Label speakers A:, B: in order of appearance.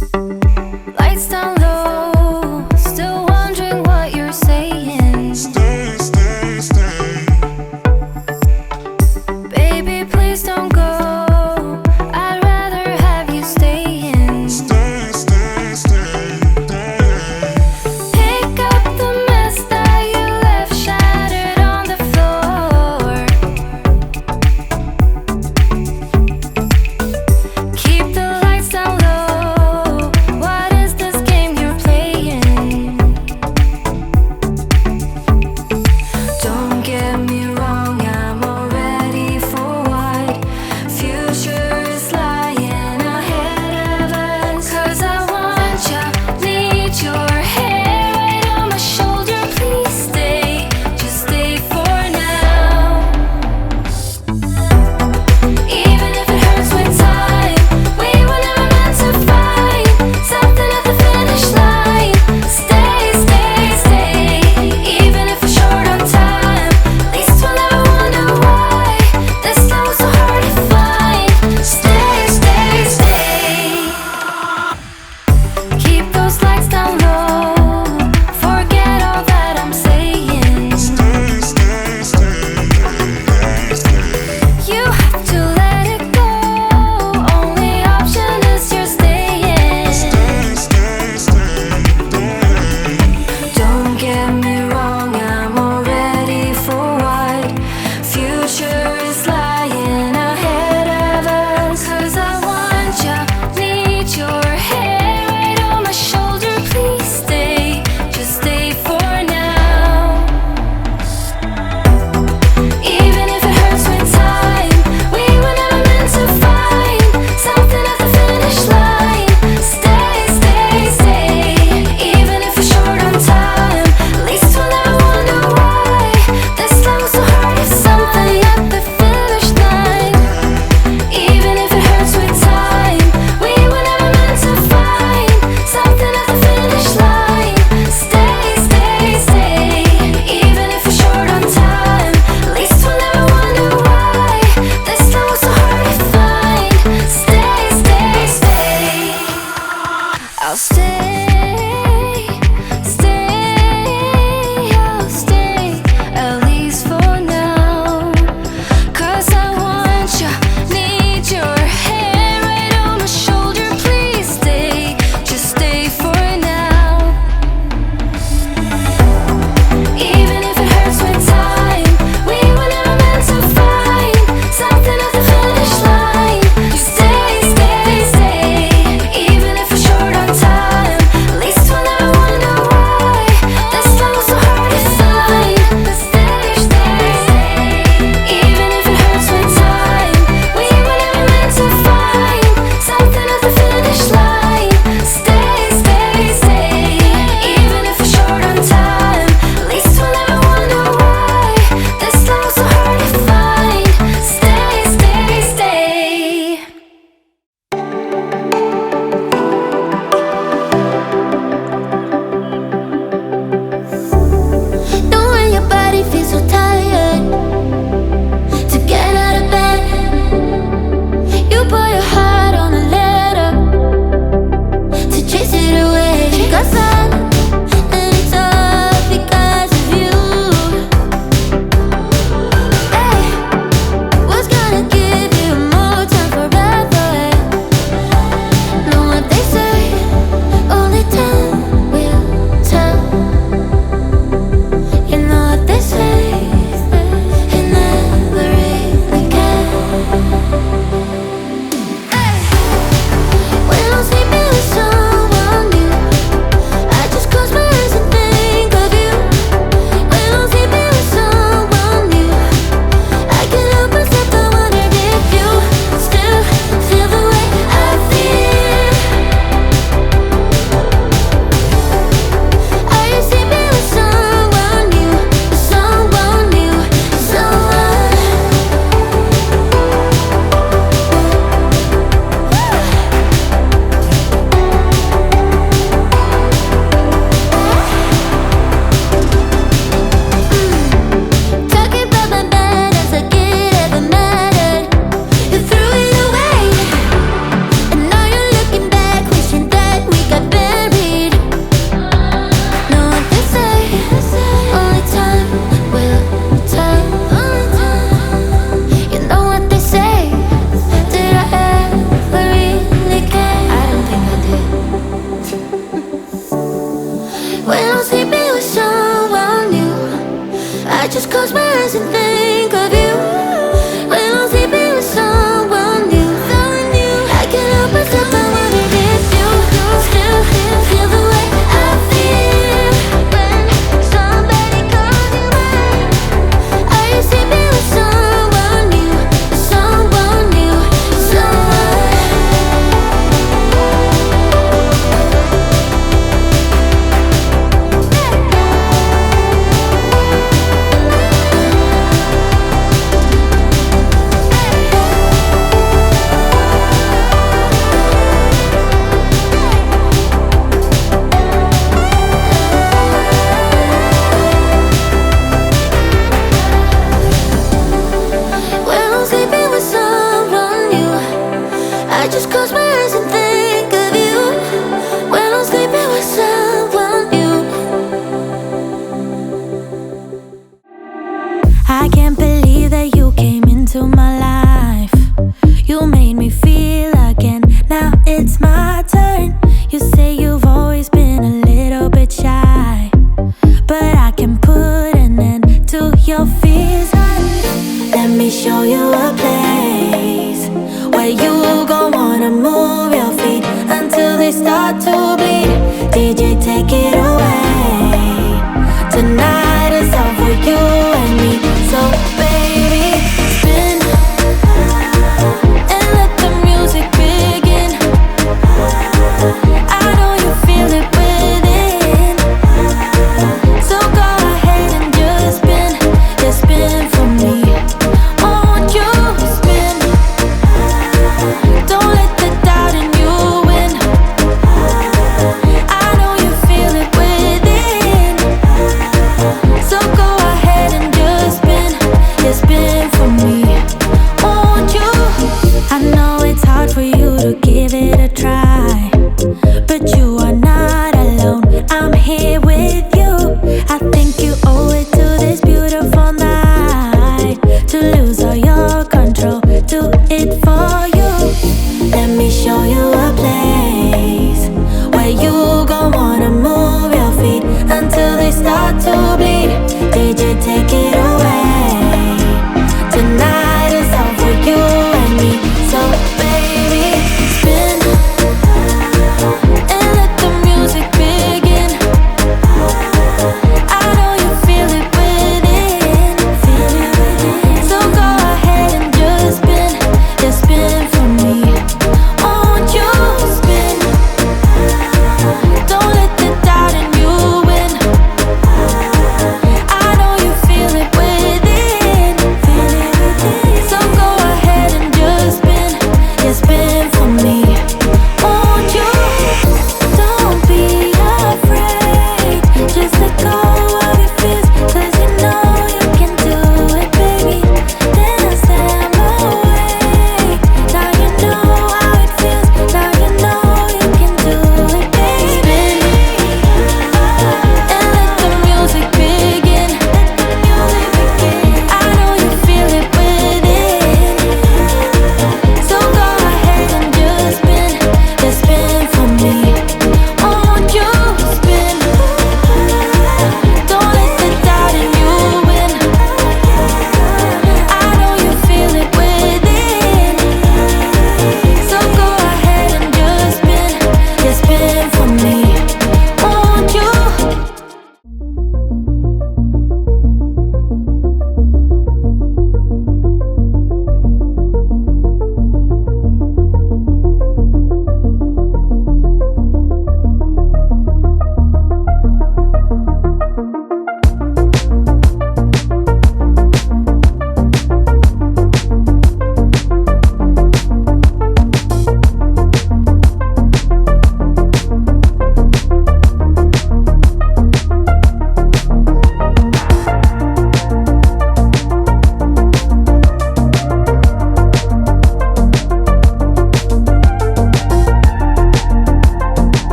A: Lights down low, still wondering what you're saying.
B: Stay, stay, stay.
A: Baby, please don't go. I'd rather have you staying.
B: Stay, stay, stay, stay.
A: Pick up the mess that you left shattered on the floor. Keep the lights down low. What is this game you're playing? I just close my eyes and think of you when I'm sleeping with someone new. I can't believe that you came into my life. You made me feel again, now it's my turn. You say you've always been a little bit shy, but I can put an end to your fears. Let me show you a place where you gon' wanna move your feet until they start to bleed. DJ, take it away. Tonight is all for you and me. So baby, spin and let the music begin. I know you feel it within, so go ahead and just spin, just spin for me. Won't you spin? Don't let the doubt in you win. I know you feel it within, so go ahead and just spin, just spin for me. Won't you? I know it's hard for you to give it a try, but you are not alone, I'm here with you. I think you owe it to this beautiful night to lose all your control, do it for you. Let me show you a place where you gon' wanna move your feet until they start to bleed. DJ, take it